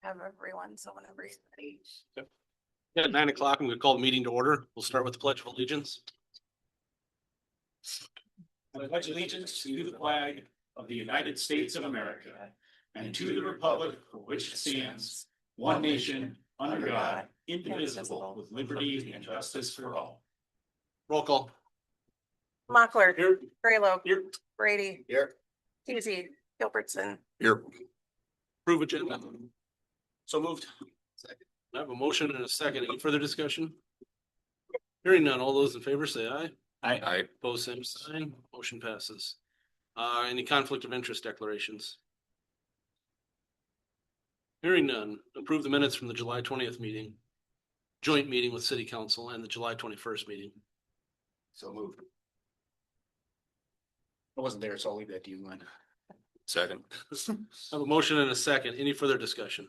have everyone, so whenever he's ready. At 9 o'clock, I'm going to call the meeting to order. We'll start with the Pledge of Allegiance. I pledge allegiance to the flag of the United States of America and to the republic for which it stands, one nation, under God, indivisible, with liberty and justice for all. Roll call. Mochler. Here. Graylow. Here. Brady. Here. Teasy. Gilbertson. Here. Approve agenda. So moved. I have a motion and a second. Any further discussion? Hearing none. All those in favor say aye. Aye. Opposed, same sign. Motion passes. Any conflict of interest declarations? Hearing none. Approve the minutes from the July 20th meeting, joint meeting with City Council, and the July 21st meeting. So moved. I wasn't there, so I'll leave that to you, Glenn. Second. I have a motion and a second. Any further discussion?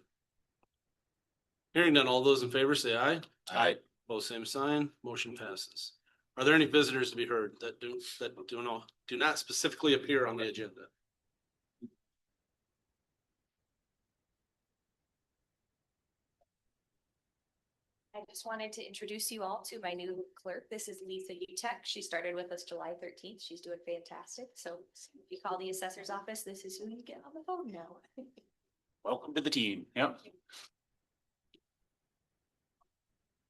Hearing none. All those in favor say aye. Aye. Both same sign. Motion passes. Are there any visitors to be heard that do not specifically appear on the agenda? I just wanted to introduce you all to my new clerk. This is Lisa Utek. She started with us July 13th. She's doing fantastic. So if you call the assessor's office, this is who you get on the phone now. Welcome to the team. Yep.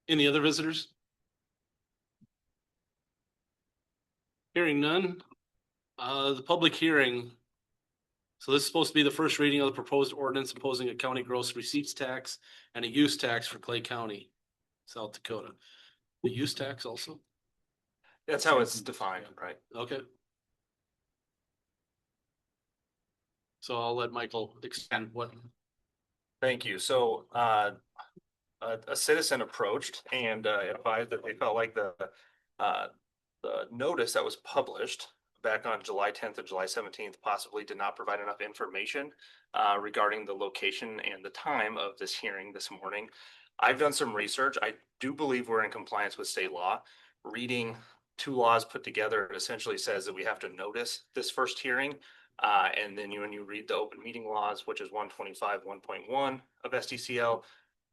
Any other visitors? Hearing none. The public hearing. So this is supposed to be the first reading of the proposed ordinance imposing a county gross receipts tax and a use tax for Clay County, South Dakota. The use tax also? That's how it's defined, right? Okay. So I'll let Michael extend what. Thank you. So a citizen approached and advised that they felt like the notice that was published back on July 10th or July 17th possibly did not provide enough information regarding the location and the time of this hearing this morning. I've done some research. I do believe we're in compliance with state law. Reading two laws put together, it essentially says that we have to notice this first hearing. And then when you read the open meeting laws, which is 125, 1.1 of SDCL,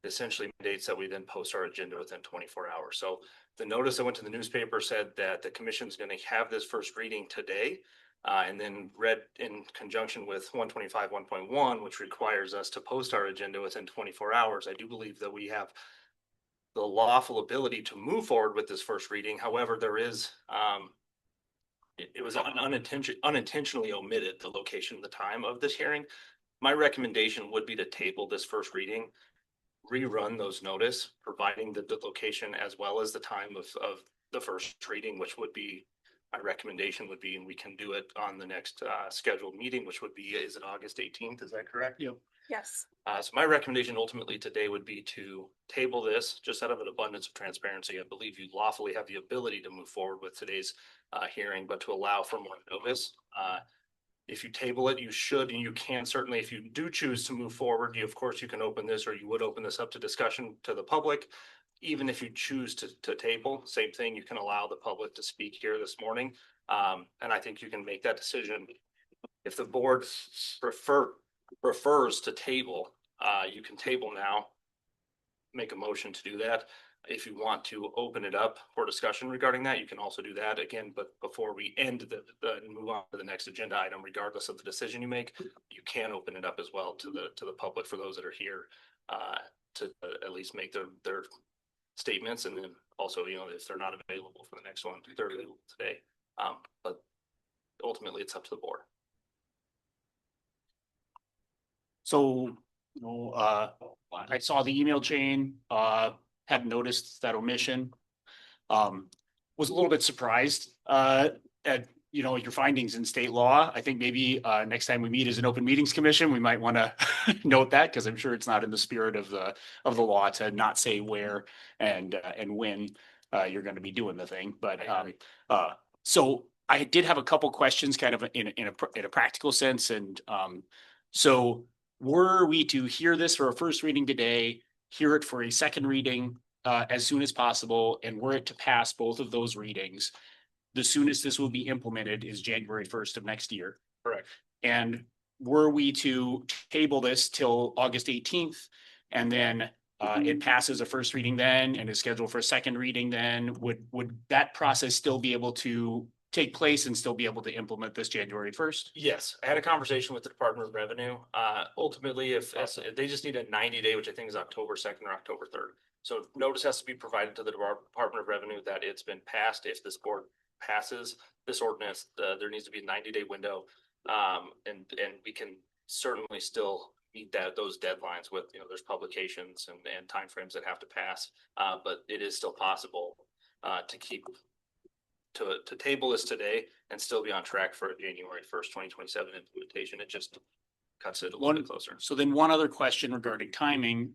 essentially mandates that we then post our agenda within 24 hours. So the notice that went to the newspaper said that the commission is going to have this first reading today, and then read in conjunction with 125, 1.1, which requires us to post our agenda within 24 hours. I do believe that we have the lawful ability to move forward with this first reading. However, there is, it was unintentionally omitted the location and the time of this hearing. My recommendation would be to table this first reading, rerun those notice, providing the location as well as the time of the first reading, which would be, my recommendation would be, and we can do it on the next scheduled meeting, which would be, is it August 18th? Is that correct? Yep. Yes. So my recommendation ultimately today would be to table this just out of an abundance of transparency. I believe you lawfully have the ability to move forward with today's hearing, but to allow for more notice. If you table it, you should, and you can certainly, if you do choose to move forward, you, of course, you can open this, or you would open this up to discussion to the public. Even if you choose to table, same thing, you can allow the public to speak here this morning. And I think you can make that decision. If the board prefers to table, you can table now, make a motion to do that. If you want to open it up for discussion regarding that, you can also do that again. But before we end and move on to the next agenda item, regardless of the decision you make, you can open it up as well to the public for those that are here to at least make their statements. And then also, you know, if they're not available for the next one, they're available today. But ultimately, it's up to the board. So, I saw the email chain, had noticed that omission. Was a little bit surprised at, your findings in state law. I think maybe next time we meet as an open meetings commission, we might want to note that, because I'm sure it's not in the spirit of the law to not say where and when you're going to be doing the thing. But so I did have a couple questions kind of in a practical sense. And so were we to hear this for a first reading today, hear it for a second reading as soon as possible, and were it to pass both of those readings, the soonest this will be implemented is January 1st of next year. Correct. And were we to table this till August 18th and then it passes a first reading then and is scheduled for a second reading, then would that process still be able to take place and still be able to implement this January 1st? Yes, I had a conversation with the Department of Revenue. Ultimately, if they just need a 90-day, which I think is October 2nd or October 3rd. So notice has to be provided to the Department of Revenue that it's been passed. If this board passes this ordinance, there needs to be a 90-day window. And we can certainly still meet those deadlines with, there's publications and timeframes that have to pass. But it is still possible to table this today and still be on track for a January 1st, 2027 implementation. It just cuts it a little bit closer. So then one other question regarding timing.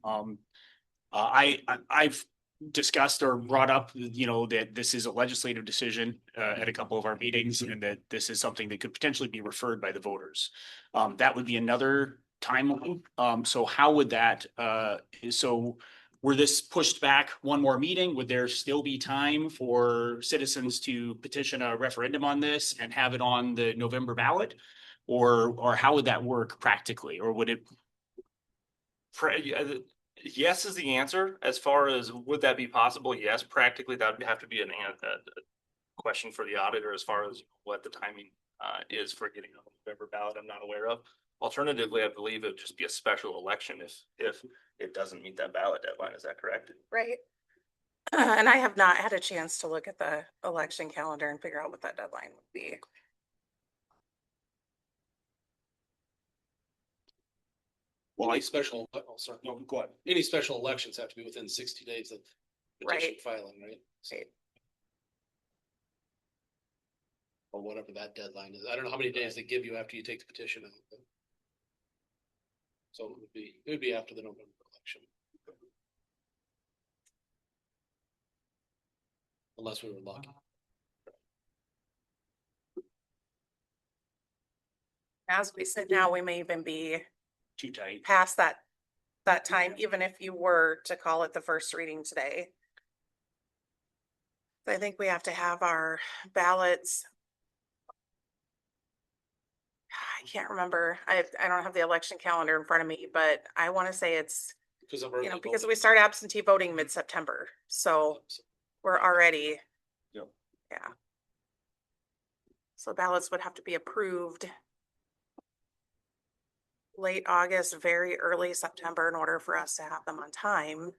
I've discussed or brought up, that this is a legislative decision at a couple of our meetings and that this is something that could potentially be referred by the voters. That would be another timeline. So how would that, were this pushed back one more meeting, would there still be time for citizens to petition a referendum on this and have it on the November ballot? Or how would that work practically? Or would it? Yes is the answer. As far as would that be possible? Yes, practically that would have to be a question for the auditor as far as what the timing is for getting on the November ballot. I'm not aware of. Alternatively, I believe it would just be a special election if it doesn't meet that ballot deadline. Is that correct? Right. And I have not had a chance to look at the election calendar and figure out what that deadline would be. Any special, sorry, no, go ahead. Any special elections have to be within 60 days of petition Right. filing, right? So- Right. Or whatever that deadline is. I don't know how many days they give you after you take the petition out. So it would be after the November election. Unless we were lucky. As we sit now, we may even be Too tight. past that time, even if you were to call it the first reading today. I think we have to have our ballots. I can't remember. I don't have the election calendar in front of me, but I want to say it's, Because of because we start absentee voting mid-September. So we're already. Yep. Yeah. So ballots would have to be approved late August, very early September in order for us to have them on time.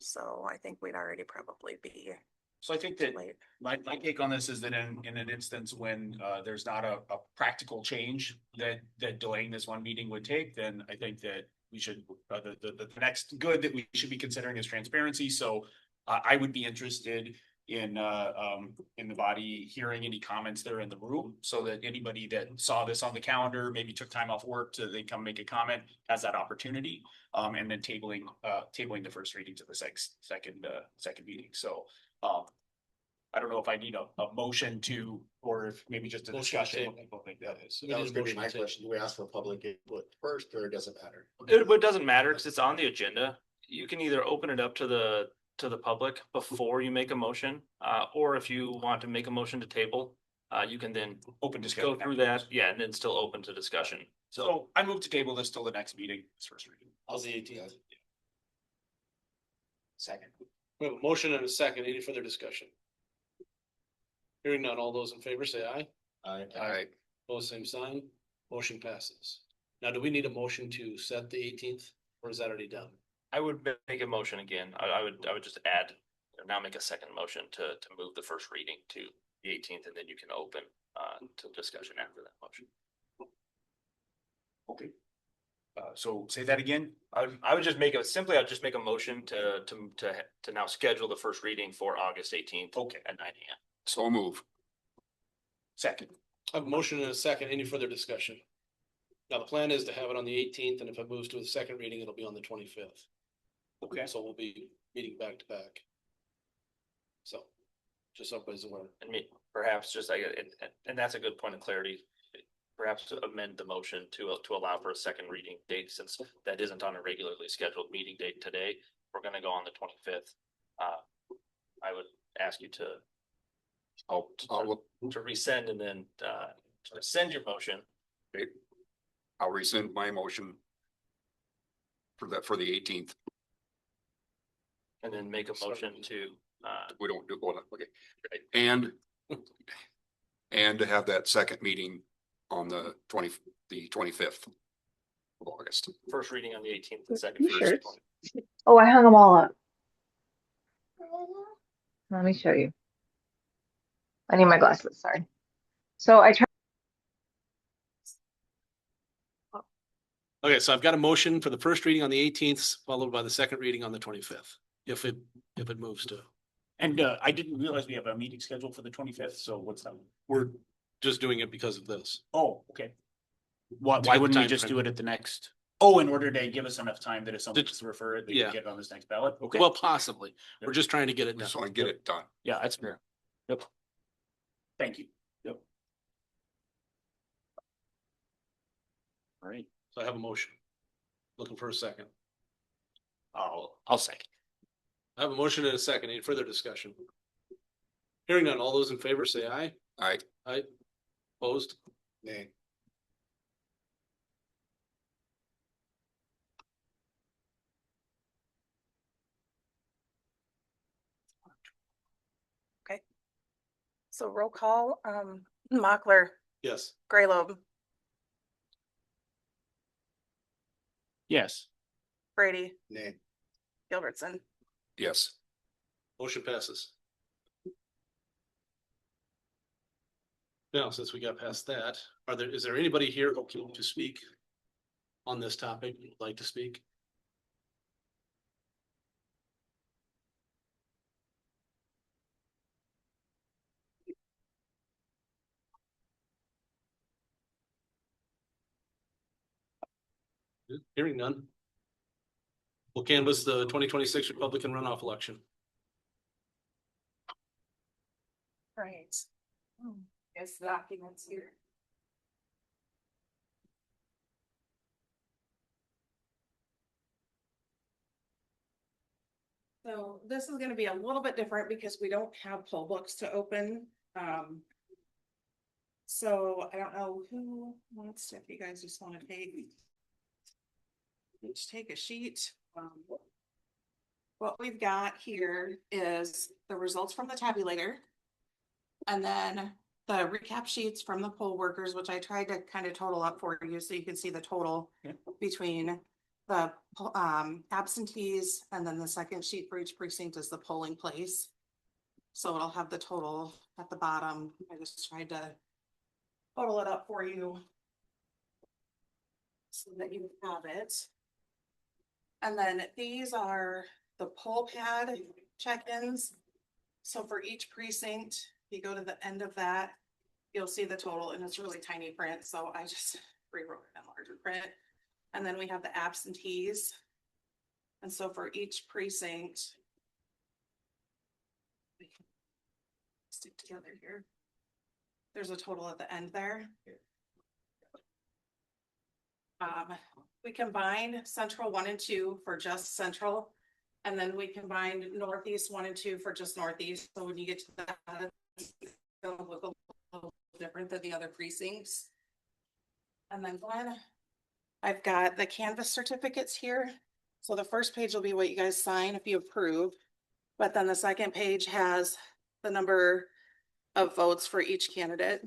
So I think we'd already probably be So I think that late. my take on this is that in an instance when there's not a practical change that delaying this one meeting would take, then I think that we should, the next good that we should be considering is transparency. So I would be interested in the body hearing any comments there in the room so that anybody that saw this on the calendar, maybe took time off work to they come make a comment, has that opportunity. And then tabling the first reading to the second meeting. So I don't know if I need a motion to, or if maybe just a Motion to discussion. table. What people think that is. We That need was a gonna be motion my to table. question. Do we ask for public input first or it doesn't matter? It doesn't matter because it's on the agenda. You can either open it up to the public before you make a motion, or if you want to make a motion to table, you can then Open go discussion. through that, yeah, and then still open to discussion. So So I move to table this till the next meeting, this first reading. How's the 18th? Second. We have a motion and a second. Any further discussion? Hearing none, all those in favor say aye. Aye. Opposed, same sign. Motion passes. Now, do we need a motion to set the 18th or is that already done? I would make a motion again. I would just add, now make a second motion to move the first reading to the 18th, and then you can open to discussion after that motion. Okay. So say that again. I would just make it simply, I'd just make a motion to now schedule the first reading for August 18th. Okay. At 9 AM. So move. Second. I have a motion and a second. Any further discussion? Now, the plan is to have it on the 18th, and if it moves to the second reading, it'll be on the 25th. Okay. So we'll be meeting back to back. So, just so everybody's aware. And perhaps just and that's a good point of clarity. Perhaps to amend the motion to allow for a second reading date, since that isn't on a regularly scheduled meeting date today. We're gonna go on the 25th. I would ask you to resend and then to send your motion. I'll rescind my motion for that, for the 18th. And then make a motion to, We don't do, hold on, okay. And to have that second meeting on the 25th of August. first reading on the 18th and second. You for sure? 20. Oh, I hung them all up. Let me show you. I need my glasses, sorry. So I tried. Okay, so I've got a motion for the first reading on the 18th, followed by the second reading on the 25th, if it moves to. And I didn't realize we have a meeting scheduled for the 25th, so what's that? We're just doing it because of this. Oh, okay. Why To get the wouldn't we time just frame. do it at the next? Oh, in order to give us enough time that if someone Did- wants to refer it, they yeah. can get it on this next ballot? Okay. Well, possibly. We're just trying to get it done. Just want to get it done. Yeah, that's fair. Yep. Thank you. Yep. All right, So I have a motion. Looking for a second. I'll second. I have a motion and a second. Any further discussion? Hearing none, all those in favor say aye. Aye. Aye. Opposed? Nay. So roll call, Mochler, Yes. Graylobe, Yes. Brady, Nay. Gilbertson. Yes. Motion passes. Now, since we got past that, is there anybody here who can to speak on this topic, who'd like to speak? Hearing none. We'll canvass the 2026 Republican runoff election. Right. Yes, documents here. So this is gonna be a little bit different because we don't have poll books to open. So I don't know who wants to, if you guys just wanna take a sheet. What we've got here is the results from the tabulator. And then the recap sheets from the poll workers, which I tried to kind of total up for you so you can see the total Yeah. between the absentees, and then the second sheet for each precinct is the polling place. So it'll have the total at the bottom. I just tried to total it up for you so that you have it. And then these are the poll pad check-ins. So for each precinct, you go to the end of that, you'll see the total, and it's really tiny print, so I just rewrote it in larger print. And then we have the absentees. And so for each precinct, we can stick together here. There's a total at the end there. We combined Central 1 and 2 for just Central. And then we combined Northeast 1 and 2 for just Northeast. So when you get to that, it's gonna look a little different than the other precincts. And then Glenn, I've got the Canvas certificates here. So the first page will be what you guys sign if you approve. But then the second page has the number of votes for each candidate.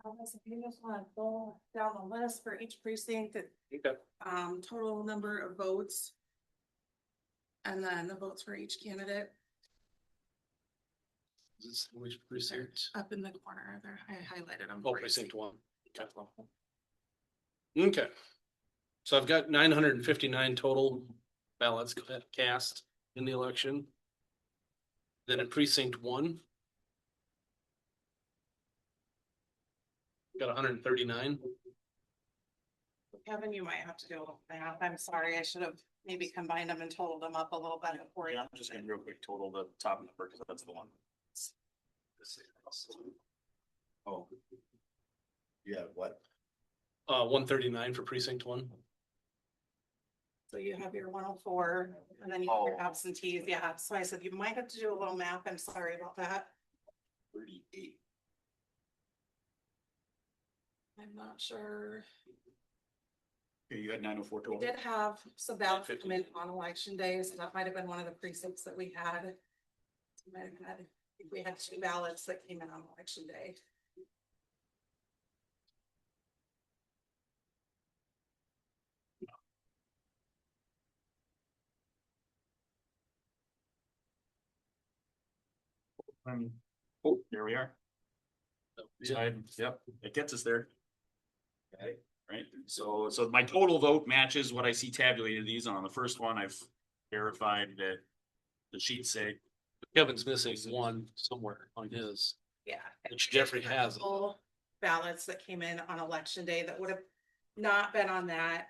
If you just want to go down the list for each precinct, Okay. Total number of votes. And then the votes for each candidate Is this which precinct? up in the corner there. I highlighted them. Oh, for you. precinct 1. Okay. So I've got 959 total ballots cast in the election. Then in precinct 1. Got 139. Kevin, you might have to do a little math. I'm sorry. I should have maybe combined them and totaled them up a little better for you. Yeah, I'm just gonna real quick total the top number because that's the one. Oh. Yeah, what? 139 for precinct 1. So you have your 104 and then you have your absentees. Yeah, so I said you might have to do a little math. I'm sorry about that. 38. I'm not sure. Okay, you had 904 We total. did have some ballots 50. come in on election day, so that might have been one of the precincts that we had. Might have had, I think we had 2 ballots that came in on election day. Oh, there we are. Slide, yep, it gets us there. Okay, right, so my total vote matches what I see tabulated these on the first one. I've verified that the sheets say. Kevin's missing one somewhere on his, Yeah. which Jeffrey has. Full ballots that came in on election day that would have not been on that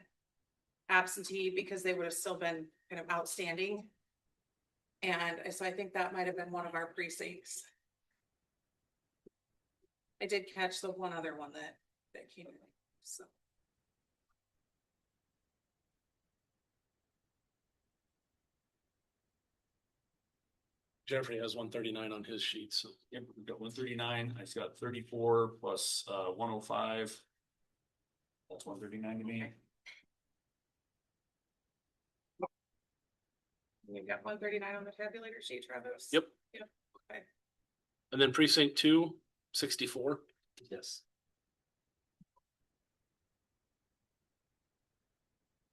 absentee because they would have still been kind of outstanding. And so I think that might have been one of our precincts. I did catch the one other one that came in, so. Jeffrey has 139 on his sheet, so. Yep, we've got 139, I've got 34 plus 105. That's 139 to me. You got 139 on the tabulator sheet, Travis? Yep. Yep, okay. And then precinct 2, 64. Yes.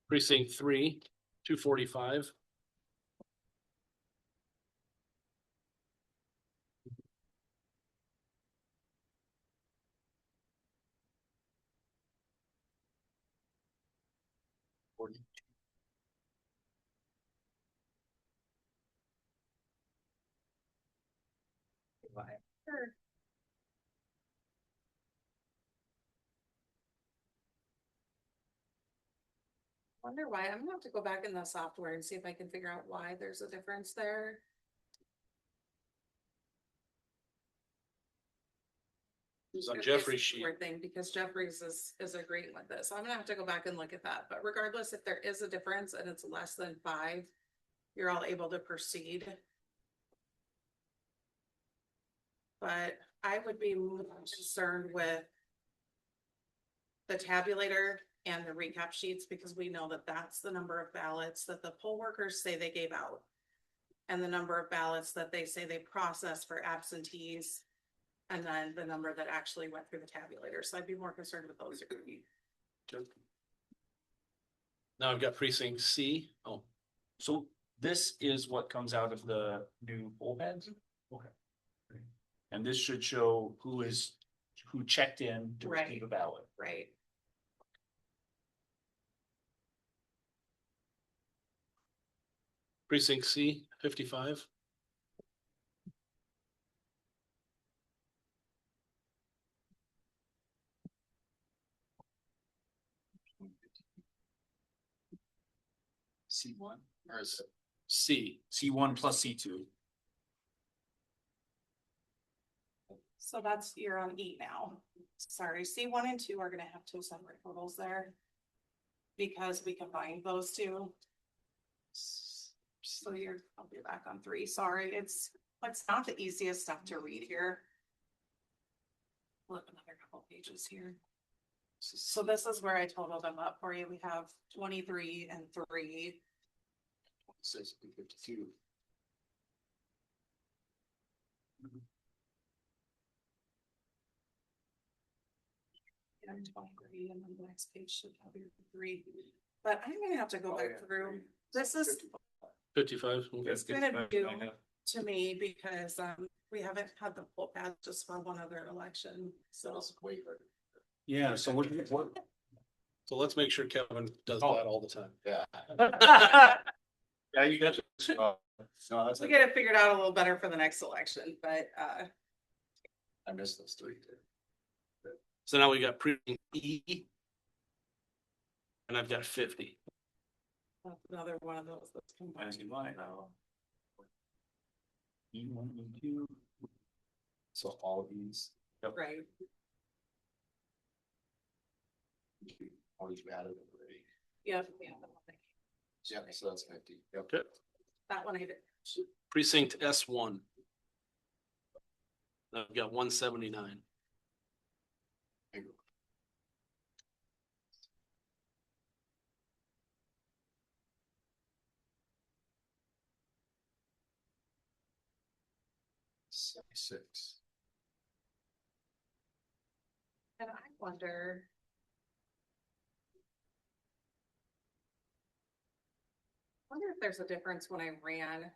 Precinct 3, 245. Sure. Wonder why, I'm gonna have to go back in the software and see if I can figure out why there's a difference there. It's on It's Jeffrey's a sheet. weird thing, because Jeffrey's is agreeing with this, I'm gonna have to go back and look at that, but regardless, if there is a difference and it's less than 5. You're all able to proceed. But I would be more concerned with the tabulator and the recap sheets, because we know that that's the number of ballots that the poll workers say they gave out. And the number of ballots that they say they processed for absentees. And then the number that actually went through the tabulator, so I'd be more concerned with those. Now I've got precinct C. Oh, So this is what comes out of the new poll pads? Okay. And this should show who checked in to Right. receive a ballot. Right, precinct C, 55. C1 or is it C. C1 plus C2? so that's, you're on E now. Sorry, C1 and 2 are gonna have 2 separate totals there. Because we combined those two. So I'll be back on 3, sorry, it's not the easiest stuff to read here. Flip another couple pages here. So this is where I totaled them up for you, we have 23 and 3. 6 and 52. And 23, and then the next page should have your 3. But I'm gonna have to go back through, this is 55. Okay. It's gonna do to me because we haven't had the full path just for one other election, so. Yeah, so what? So let's make sure Kevin does Oh. that all the time. Yeah. Yeah, you got. No, that's. We get it figured out a little better for the next election, but I missed those 3. So now we got precinct E. And I've got 50. that's another one of those that's combined. As you like. So, E1, E2. So all of these, right, all these added already. yep, Yeah, so that's 50. Yep. Okay. that one I did. Precinct S1. I've got 179. Six. And I wonder. Wonder if there's a difference when I ran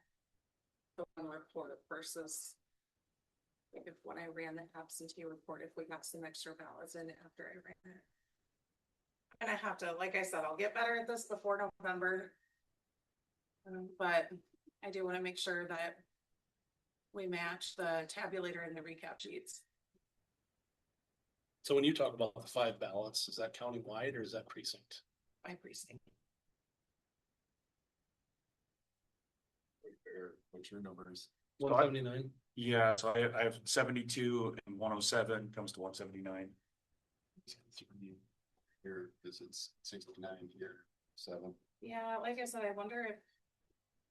the one report versus. Like if when I ran the absentee report, if we got some extra ballots in after I ran it. And I have to, like I said, I'll get better at this before November. But I do want to make sure that we match the tabulator and the recap sheets. So when you talk about the 5 ballots, is that countywide or is that precinct? By precinct. What's your numbers? 179. Yeah, so I have 72 and 107 comes to 179. Here, this is 69 here, 7. Yeah, like I said, I wonder if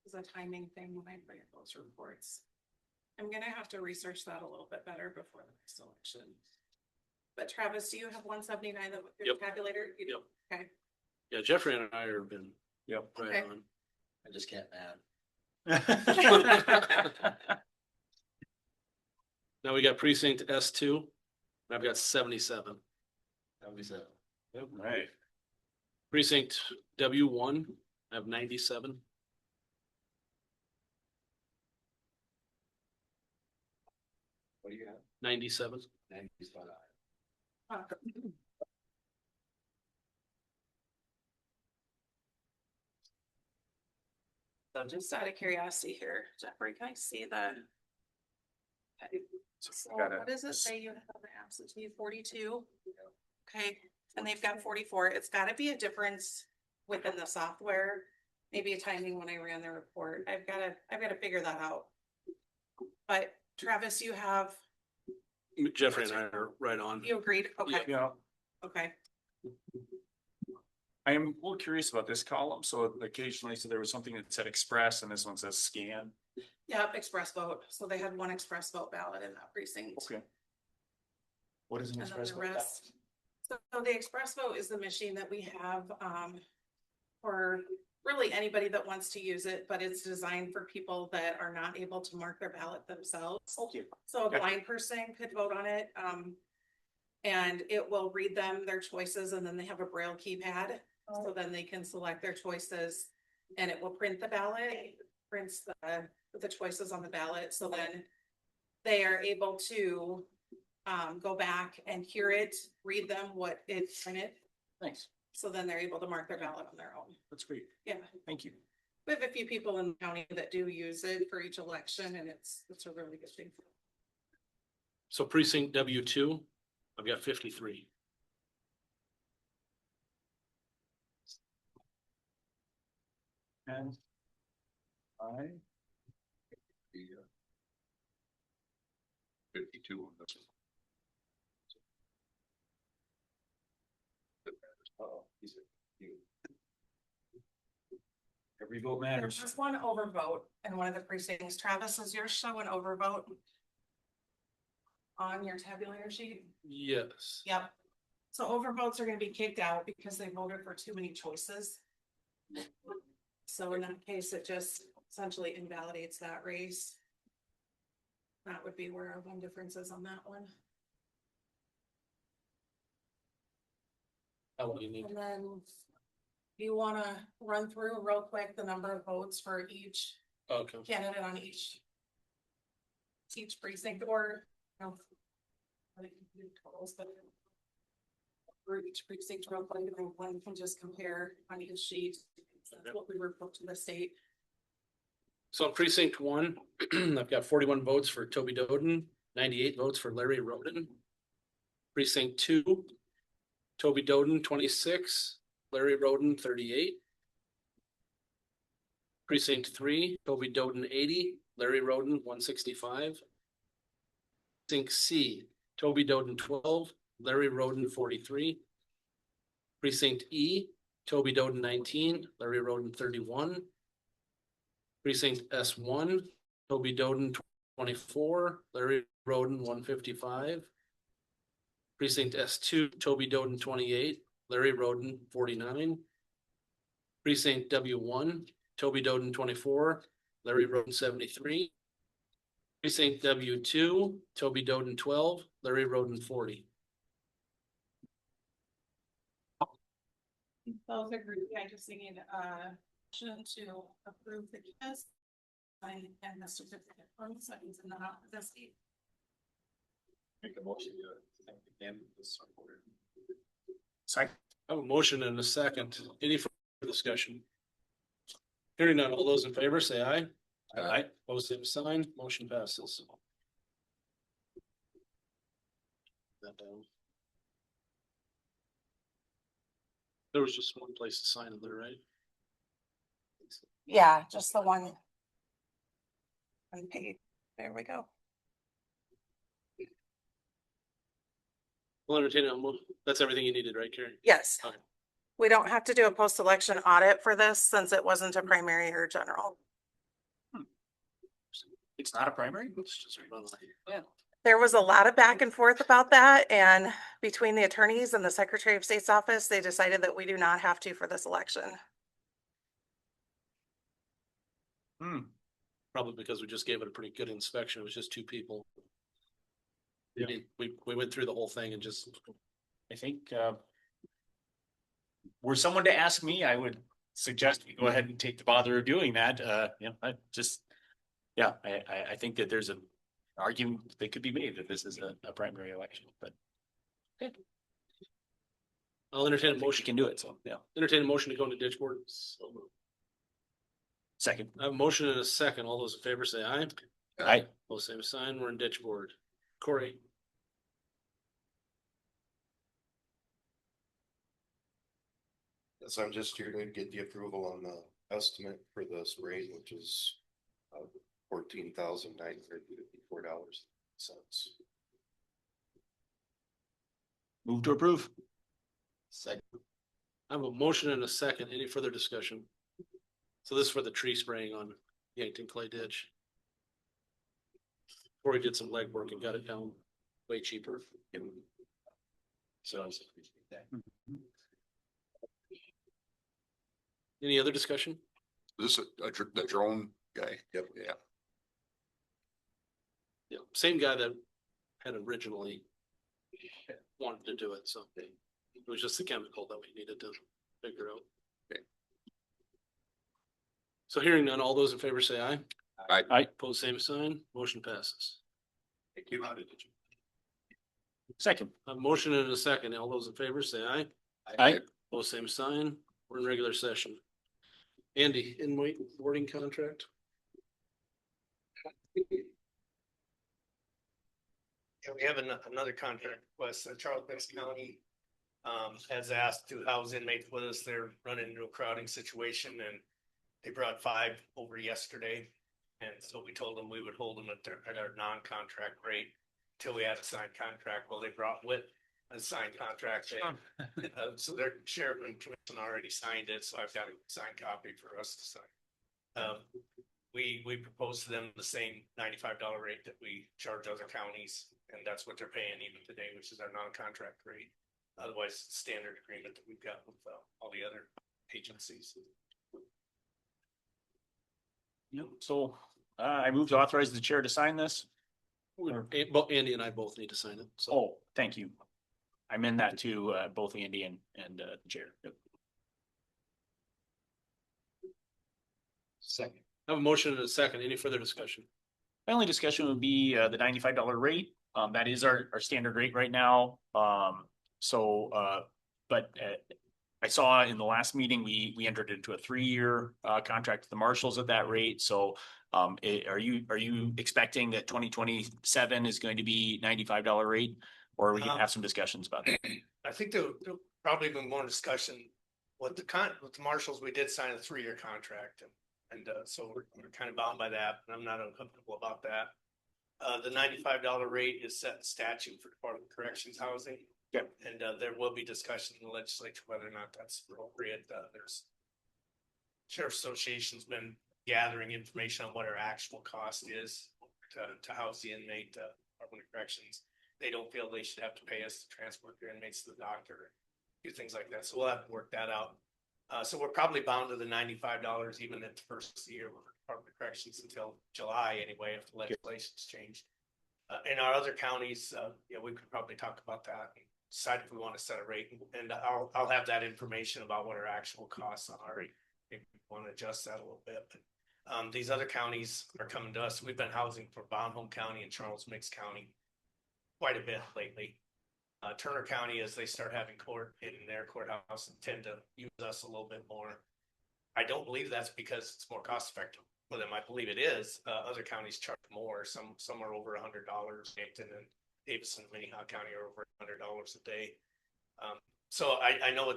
it's a timing thing when I bring those reports. I'm gonna have to research that a little bit better before the next election. But Travis, do you have 179 that your Yep. tabulator? You do? Yep. Okay. Yeah, Jeffrey and I have been Yep. right Okay. on. I just can't add. Now we got precinct S2. And I've got 77. That would be seven. Right. Precinct W1, I have 97. What do you have? 97. 95. Huh. So just out of curiosity here, Jeffrey, can I see the? Okay, so got what does it say you have an absentee 42? Okay, and they've got 44. It's gotta be a difference within the software. Maybe a timing when I ran the report. I've gotta figure that out. But Travis, you have, Jeffrey and I are right on. you agreed? Okay, Yeah. okay. I am a little curious about this column. So occasionally, so there was something that said express and this one says scan. Yep, express vote. So they had one express vote ballot in that precinct. Okay. What is an And then express the vote ballot? rest. So the express vote is the machine that we have, for really anybody that wants to use it, but it's designed for people that are not able to mark their ballot themselves. Okay. So a Gotcha. blind person could vote on it, and it will read them their choices, and then they have a braille keypad. So then they can select their choices, and it will print the ballot, prints the choices on the ballot, so then they are able to go back and hear it, read them what it printed, Thanks. so then they're able to mark their ballot on their own. That's great. Yeah, Thank you. we have a few people in the county that do use it for each election, and it's a really good thing. So precinct W2, I've got 53. And I, 52 on this one. oh, every vote matters. There's one overvote in one of the precincts. Travis, does yours show an overvote on your tabulator sheet? Yes. Yep. So overvotes are gonna be kicked out because they voted for too many choices. So in that case, it just essentially invalidates that race. That would be where our one difference is on that one. How do you need? And then you wanna run through real quick the number of votes for each Okay. candidate on each precinct, or, you know, I think you can do totals, but for each precinct real quick, and then one can just compare on each sheet. That's what we report to the state. So in precinct 1, I've got 41 votes for Toby Doden, 98 votes for Larry Roden. Precinct 2, Toby Doden, 26, Larry Roden, 38. Precinct 3, Toby Doden, 80, Larry Roden, 165. Precinct C, Toby Doden, 12, Larry Roden, 43. Precinct E, Toby Doden, 19, Larry Roden, 31. Precinct S1, Toby Doden, 24, Larry Roden, 155. Precinct S2, Toby Doden, 28, Larry Roden, 49. Precinct W1, Toby Doden, 24, Larry Roden, 73. Precinct W2, Toby Doden, 12, Larry Roden, 40. Those are great. I just need a motion to approve the KISS. And the certificate from the settings in the office. Make a motion to again this order. Second. I have a motion and a second. Any further discussion? Hearing none, all those in favor say aye. Aye. Opposed, same sign, motion passes. That down. There was just one place to sign in there, right? Yeah, just the one. Unpaid. There we go. We'll entertain a that's everything you needed, right, Carrie? Yes. Okay. We don't have to do a post-election audit for this since it wasn't a primary or general. It's not a primary? It's just a run line. There was a lot of back and forth about that, and between the attorneys and the Secretary of State's office, they decided that we do not have to for this election. Probably because we just gave it a pretty good inspection. It was just two people. Yeah. We went through the whole thing and just, I think, were someone to ask me, I would suggest we go ahead and take the bother of doing that. I just, yeah, I think that there's an argument that could be made that this is a primary election, but I'll entertain a we motion, can do it. So, yeah. entertain a motion to go into ditch board. Second. I have a motion and a second. All those in favor say aye. Aye. Both same sign. We're in ditch board. Corey. So I'm just here to get the approval on the estimate for the spray, which is $14,954. Move to approve. Second. I have a motion and a second. Any further discussion? So this is for the tree spraying on Yankton Clay Ditch. Corey did some legwork and got it down way cheaper. So. Any other discussion? Is this the drone guy? Yep. Yeah. Yeah, same guy that had originally wanted to do it, so it was just the chemical that we needed to figure out. Okay. So hearing none, all those in favor say aye. Aye. Aye. Pose same sign, motion passes. Thank you. Second. A motion and a second, all those in favor say aye. Aye. Pose same sign, we're in regular session. Andy, inmate boarding contract? Yeah, we have another contract request. Charles Banks County has asked to house inmates with us. They're running into a crowding situation and they brought 5 over yesterday. And so we told them we would hold them at our non-contract rate till we had a signed contract. Well, they brought with a signed contract. So their sheriff and commission already signed it, so I've got a signed copy for us to sign. We proposed to them the same $95 rate that we charge other counties, and that's what they're paying even today, which is our non-contract rate. Otherwise, it's standard agreement that we've got with all the other agencies. Yep. So I move to authorize the chair to sign this. Andy and I both need to sign it, so. Oh, thank you. I'm in that to both Andy and the chair. Yep. Second. I have a motion and a second, any further discussion? My only discussion would be the $95 rate. That is our standard rate right now. But I saw in the last meeting, we entered into a 3-year contract with the marshals at that rate. So are you expecting that 2027 is going to be $95 rate? Or we can have some discussions about that? I think there'll probably be more discussion with the marshals. We did sign a 3-year contract, and so we're kind of bound by that, and I'm not uncomfortable about that. The $95 rate is set in statute for Department of Corrections housing. Yep. And there will be discussion in the legislature whether or not that's appropriate. There's Sheriff's Association's been gathering information on what our actual cost is to house the inmate, Department of Corrections. They don't feel they should have to pay us to transport their inmates to the doctor, do things like that. So we'll have to work that out. So we're probably bound to the $95 even at the first year with the Department of Corrections until July anyway, if the legislation's changed. In our other counties, yeah, we could probably talk about that and decide if we want to set a rate, and I'll have that information about what our actual costs are. If we want to adjust that a little bit, but these other counties are coming to us. We've been housing for Bonham County and Charles Mix County quite a bit lately. Turner County, as they start having court in their courthouse, tend to use us a little bit more. I don't believe that's because it's more cost effective for them. I believe it is. Other counties charge more. Some are over $100. Yankton and Davis and Minnehaha County are over $100 a day. So I know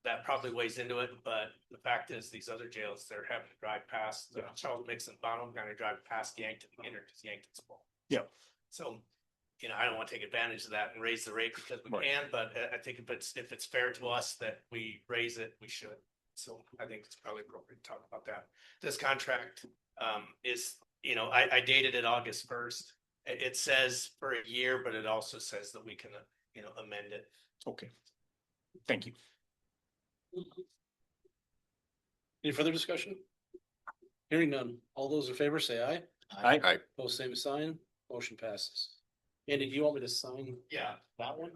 that probably weighs into it, but the fact is these other jails, they're having to drive past Charles Mix and Bonham County, drive past Yankton to enter because Yankton's full. Yeah. So, I don't want to take advantage of that and raise the rate because we can, but I think if it's fair to us that we raise it, we should. So I think it's probably appropriate to talk about that. This contract is, I dated it August 1st. It says for a year, but it also says that we can, amend it. Okay. Thank you. Any further discussion? Hearing none. All those in favor say aye. Aye. Aye. Pose same sign, motion passes. Andy, do you want me to sign Yeah. that one?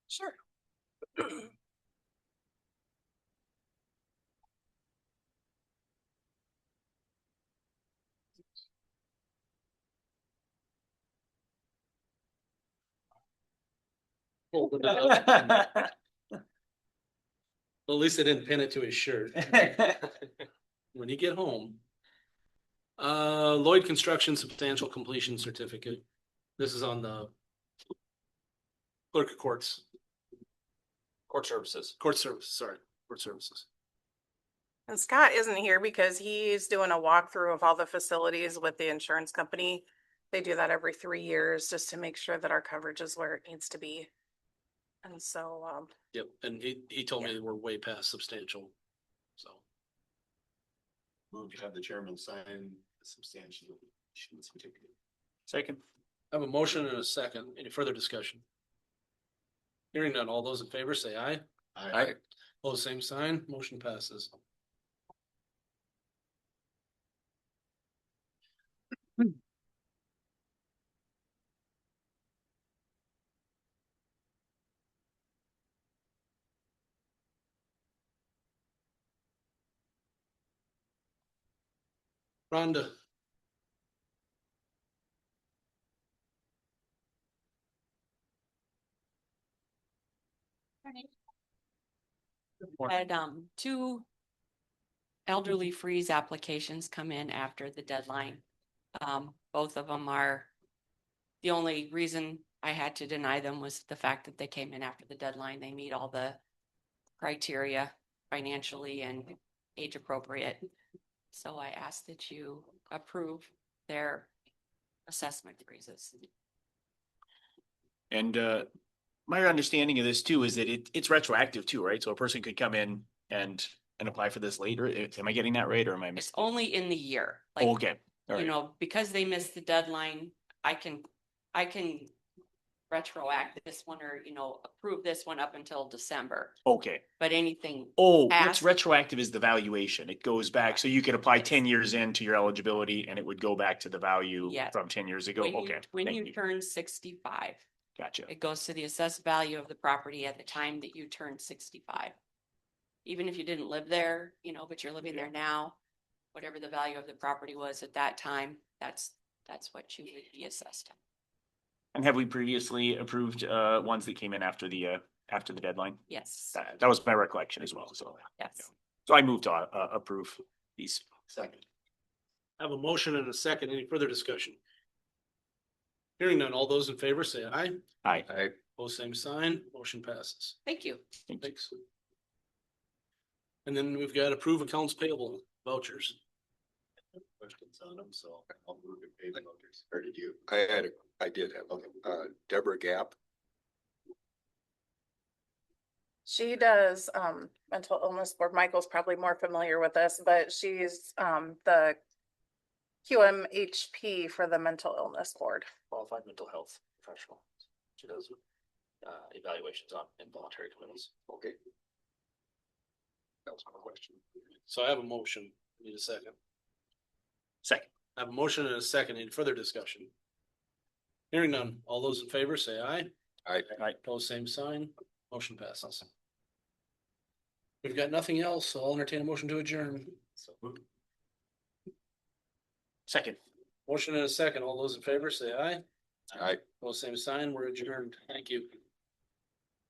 Sure. Fold it up. Well, at least I didn't pin it to his shirt. When you get home. Lloyd Construction Substantial Completion Certificate. This is on the clerk of courts, Court services. court services. And Scott isn't here because he's doing a walkthrough of all the facilities with the insurance company. They do that every 3 years just to make sure that our coverage is where it needs to be. And so, Yep, and he told me that we're way past substantial, so. Move to have the chairman sign the substantial certificate. Second. I have a motion and a second. Any further discussion? Hearing none, all those in favor say aye. Aye. Pose same sign, motion passes. Rhonda. Had two elderly freeze applications come in after the deadline. Both of them are, the only reason I had to deny them was the fact that they came in after the deadline. They meet all the criteria financially and age appropriate. So I ask that you approve their assessment freezes. And my understanding of this too is that it's retroactive too, right? So a person could come in and apply for this later. Am I getting that right, or am I It's missing? only in the year. Like, Oh, okay. All right. you know, because they missed the deadline, I can retroact this one or, approve this one up until December, Okay. but anything, Oh, what's Past. retroactive is the valuation. It goes back. So you could apply Yes. 10 years into your eligibility and it would go back to the value Yes. from 10 years ago. when you, Okay. when Thank you you. turn 65, Gotcha. it goes to the assessed value of the property at the time that you turn 65. Even if you didn't live there, but you're living there now, whatever the value of the property was at that time, that's what you would be assessed. And have we previously approved ones that came in after the deadline? Yes, That was my recollection as well. So yes. so I moved to approve these. Second. I have a motion and a second. Any further discussion? Hearing none, all those in favor say aye. Aye. Aye. Pose same sign, motion passes. Thank you. Thank you. Thanks. And then we've got approve accounts payable vouchers. Questions on them, so I'll move to pay the vouchers. Or did you? I did have, Deborah Gap. She does, mental illness board. Michael's probably more familiar with this, but she's, the QMHP for the mental illness board. Qualified mental health professional. She does evaluations on involuntary commitments. Okay. That was my question. So I have a motion. Need a second. Second. I have a motion and a second. Any further discussion? Hearing none. All those in favor say aye. Aye. Aye. Pose same sign. Motion passes. We've got nothing else, so I'll entertain a motion to adjourn. Second. Motion and a second. All those in favor say aye. Aye. Pose same sign. We're adjourned. Thank you.